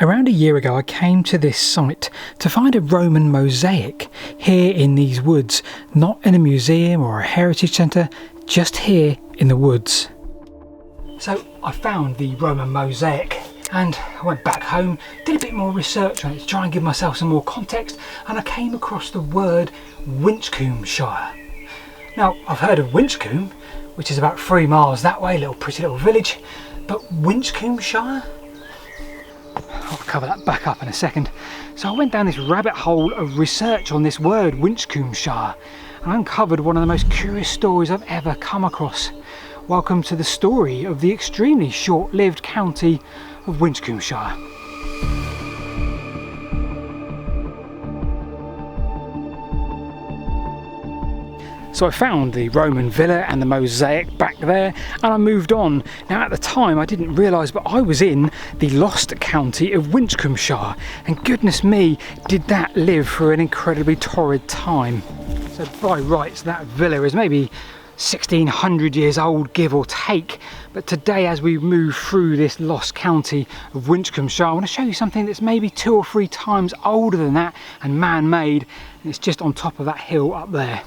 Around a year ago I came to this site to find a Roman mosaic here in these woods, not in a museum or a heritage centre, just here in the woods. So I found the Roman mosaic and I went back home, did a bit more research on it to try and give myself some more context, and I came across the word Winchcombeshire. Now I've heard of Winchcombe, which is about 3 miles that way, pretty little village, but Winchcombeshire? I'll cover that back up in a second. So I went down this rabbit hole of research on this word Winchcombeshire and I uncovered one of the most curious stories I've ever come across. Welcome to the story of the extremely short-lived county of Winchcombeshire. So I found the Roman villa and the mosaic back there and I moved on. Now at the time I didn't realise, but I was in the lost county of Winchcombeshire, and goodness me, did that live through an incredibly torrid time. So by rights that villa is maybe 1600 years old, give or take, but today as we move through this lost county of Winchcombeshire, I want to show you something that's maybe 2 or 3 times older than that and man-made, and it's just on top of that hill up there.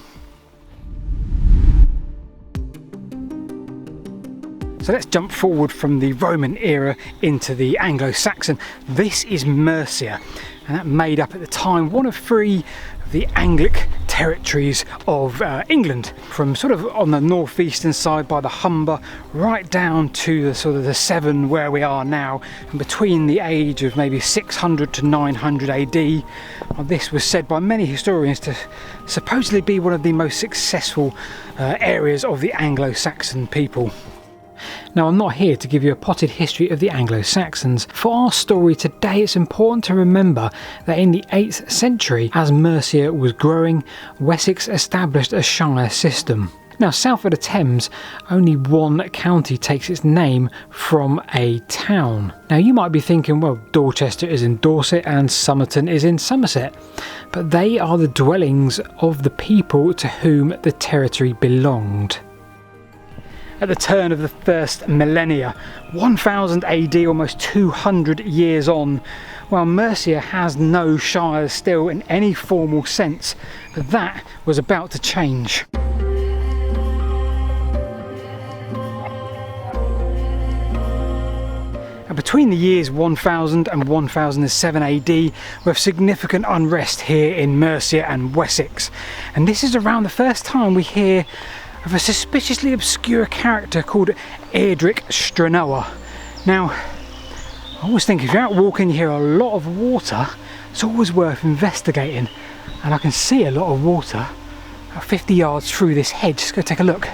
So let's jump forward from the Roman era into the Anglo-Saxon. This is Mercia, and that made up at the time one of 3 of the Anglic territories of England, from sort of on the northeastern side by the Humber right down to the sort of the Severn where we are now, and between the age of maybe 600 to 900 AD. Well, this was said by many historians to supposedly be one of the most successful areas of the Anglo-Saxon people. Now I'm not here to give you a potted history of the Anglo-Saxons. For our story today it's important to remember that in the 8th century, as Mercia was growing, Wessex established a shire system. Now south of the Thames, only one county takes its name from a town. Now you might be thinking, well, Dorchester is in Dorset and Somerton is in Somerset, but they are the dwellings of the people to whom the territory belonged. At the turn of the first millennia, 1000 AD, almost 200 years on, while Mercia has no shires still in any formal sense, but that was about to change. And between the years 1000 and 1007 AD, we have significant unrest here in Mercia and Wessex, and this is around the first time we hear of a suspiciously obscure character called Eadric Stranoa. Now, I always think if you're out walking you hear a lot of water, it's always worth investigating, and I can see a lot of water about 50 yards through this hedge. Let's go take a look.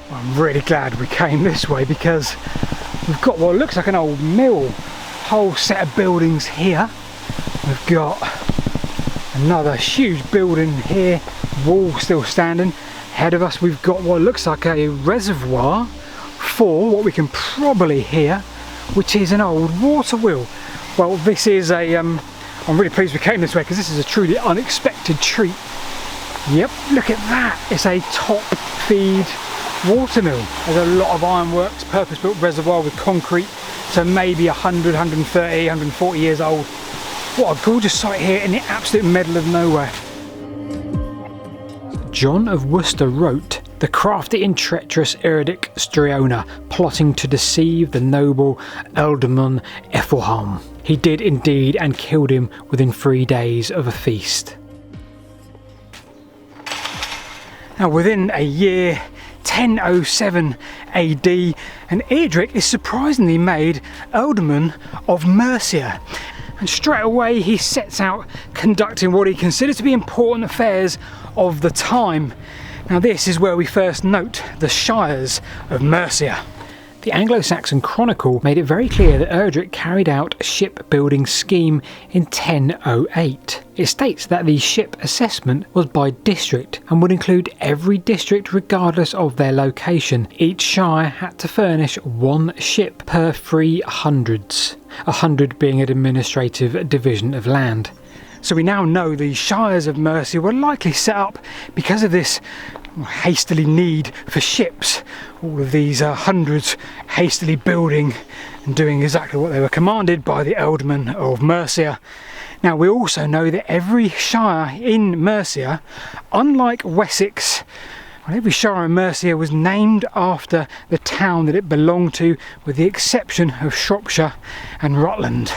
Well, I'm really glad we came this way because we've got what looks like an old mill, whole set of buildings here. We've got another huge building here, wall still standing. Ahead of us we've got what looks like a reservoir for what we can probably hear, which is an old water wheel. Well, this is a I'm really pleased we came this way because this is a truly unexpected treat. Yep, look at that, it's a top feed water mill. There's a lot of ironworks, purpose-built reservoir with concrete, so maybe 100, 130, 140 years old. What a gorgeous site here in the absolute middle of nowhere. John of Worcester wrote, "The crafty and treacherous Eadric Stranoa, plotting to deceive the noble ealdorman Ethelham. He did indeed, and killed him within 3 days of a feast." Now within a year, 1007 AD, and Eadric is surprisingly made ealdorman of Mercia. And straight away he sets out conducting what he considers to be important affairs of the time. Now this is where we first note the shires of Mercia. The Anglo-Saxon Chronicle made it very clear that Eadric carried out a shipbuilding scheme in 1008. It states that the ship assessment was by district and would include every district regardless of their location. Each shire had to furnish 1 ship per 300s, 100 being an administrative division of land. So we now know the shires of Mercia were likely set up because of this hastily need for ships. All of these hundreds hastily building and doing exactly what they were commanded by the ealdorman of Mercia. Now we also know that every shire in Mercia, unlike Wessex, every shire in Mercia was named after the town that it belonged to, with the exception of Shropshire and Rutland.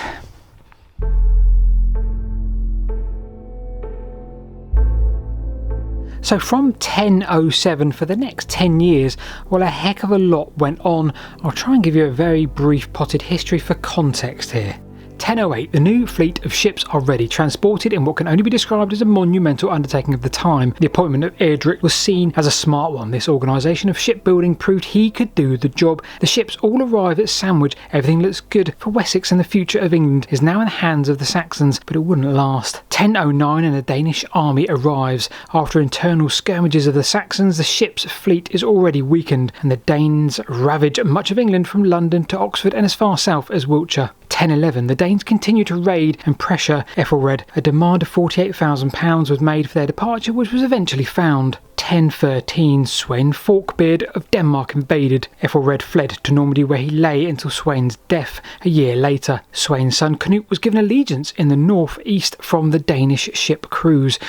So from 1007 for the next 10 years, well, a heck of a lot went on. I'll try and give you a very brief potted history for context here. 1008, the new fleet of ships are ready, transported in what can only be described as a monumental undertaking of the time. The appointment of Eadric was seen as a smart one. This organisation of shipbuilding proved he could do the job. The ships all arrive at Sandwich. Everything looks good for Wessex, and the future of England is now in the hands of the Saxons, but it wouldn't last. 1009 and the Danish army arrives. After internal skirmishes of the Saxons, the ship's fleet is already weakened, and the Danes ravage much of England from London to Oxford and as far south as Wiltshire. 1011, the Danes continue to raid and pressure Ethelred. A demand of £48,000 was made for their departure, which was eventually found. 1013, Sweyn Forkbeard of Denmark invaded. Ethelred fled to Normandy, where he lay until Sweyn's death a year later. Sweyn's son Canute was given allegiance in the north-east from the Danish ship crews.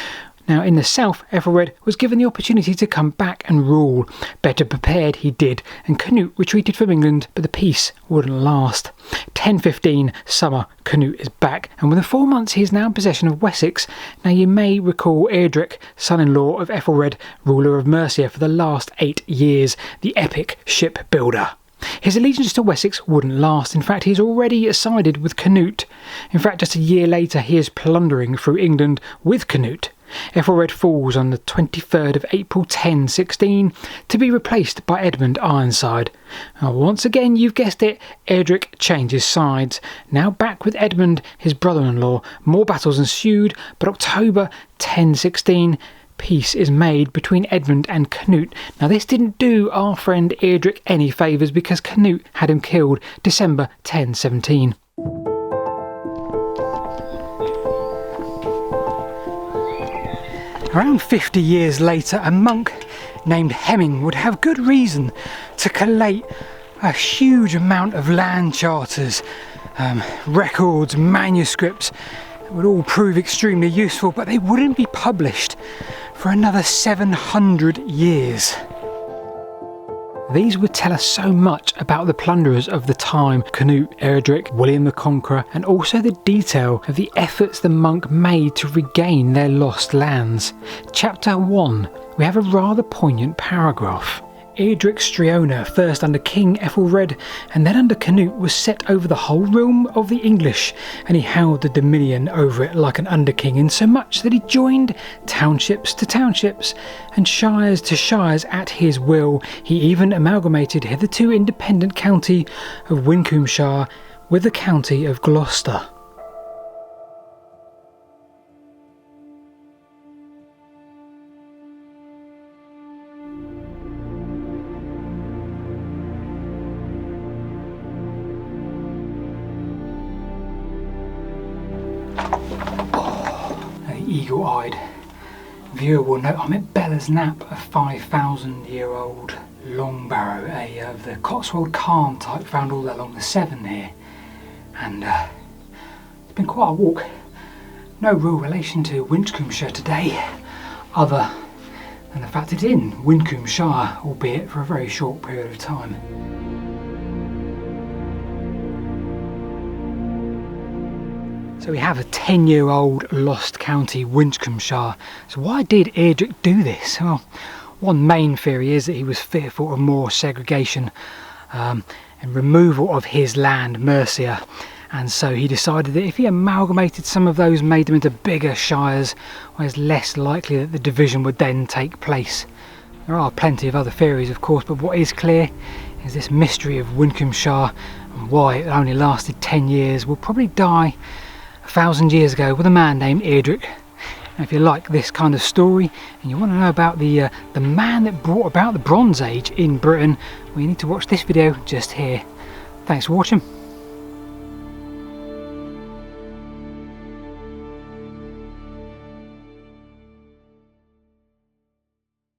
Now in the south, Ethelred was given the opportunity to come back and rule. Better prepared he did, and Canute retreated from England, but the peace wouldn't last. 1015, summer, Canute is back, and within 4 months he is now in possession of Wessex. Now you may recall Eadric, son-in-law of Ethelred, ruler of Mercia for the last 8 years, the epic shipbuilder. His allegiance to Wessex wouldn't last. In fact, he's already sided with Canute. In fact, just a year later he is plundering through England with Canute. Ethelred falls on the 23rd of April 1016 to be replaced by Edmund Ironside. Now, once again, you've guessed it, Eadric changes sides. Now back with Edmund, his brother-in-law. More battles ensued, but October 1016, peace is made between Edmund and Canute. Now this didn't do our friend Eadric any favours, because Canute had him killed December 1017. Around 50 years later, a monk named Hemming would have good reason to collate a huge amount of land charters, records, manuscripts that would all prove extremely useful, but they wouldn't be published for another 700 years. These would tell us so much about the plunderers of the time: Canute, Eadric, William the Conqueror, and also the detail of the efforts the monk made to regain their lost lands. Chapter 1, we have a rather poignant paragraph. Eadric Striona, first under King Ethelred and then under Canute, was set over the whole realm of the English, and he held the dominion over it like an under-king, insomuch that he joined townships to townships and shires to shires at his will. He even amalgamated hitherto independent county of Winchcombeshire with the county of Gloucester. Eagle-eyed viewer will note I'm at Bella's Knap, a 5,000-year-old long barrow, of the Cotswold Calm type, found all along the Severn here, and it's been quite a walk. No real relation to Winchcombeshire today, other than the fact it's in Winchcombeshire, albeit for a very short period of time. So we have a 10-year-old lost county, Winchcombeshire. So why did Eadric do this? Well, one main theory is that he was fearful of more segregation and removal of his land, Mercia. And so he decided that if he amalgamated some of those, made them into bigger shires, well, it's less likely that the division would then take place. There are plenty of other theories, of course, but what is clear is this mystery of Winchcombeshire and why it only lasted 10 years will probably die 1,000 years ago with a man named Eadric. And if you like this kind of story and you want to know about the man that brought about the Bronze Age in Britain, well, you need to watch this video just here. Thanks for watching.